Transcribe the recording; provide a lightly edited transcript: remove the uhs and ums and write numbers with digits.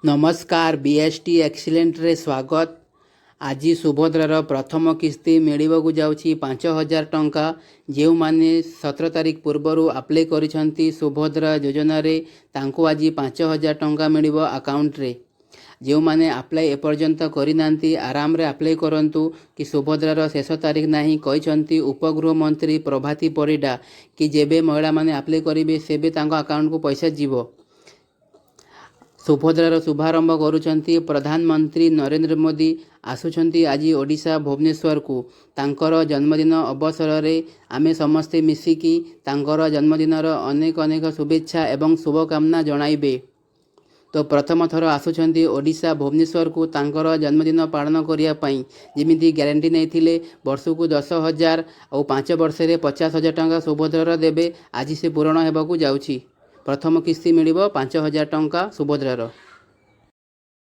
नमस्कार BST excellent रे स्वागत। आज सुभद्रार प्रथम किस्ती मिलवाकू जाउछि 5,000 टंका। जो माने 17 तारीख पूर्वर अप्लाई करिसेंती सुभद्रा योजना रे तांको आज 5,000 टंका मिलिबो अकाउंट रे। जो माने अप्लाई एपर्यंत करिनांती आराम रे अप्लाई करंतु कि सुभद्रार शेष तारीख नाही कहिसेंती उपगृह मंत्री प्रभाती परिडा कि जेबे महिला माने अप्लाई करिवे सेबे तांको अकाउंट को पैसा जीवो। सुभद्रार शुभारंभ करुछंती प्रधानमंत्री नरेंद्र मोदी आसुछंती आज ओडिशा भुवनेश्वर को। तांकर जन्मदिन अवसर रे आमे समस्ते मिसिकी तांकर जन्मदिनर अनेक अनेक शुभेच्छा एवं शुभकामना जणाइबे। तो प्रथम थर आसुछंती ओडिशा भुवनेश्वर को तांकर जन्मदिन पालन करिया पई जेमिति ग्यारंटी नैथिले वर्षकु 10,000 और 5 वर्ष रे 50,000 टंका सुभद्रार देबे। आज से पूरण हेबाकू जाउछि। प्रथम किस्ती मिलिबो 5,000 टंका सुभद्रार।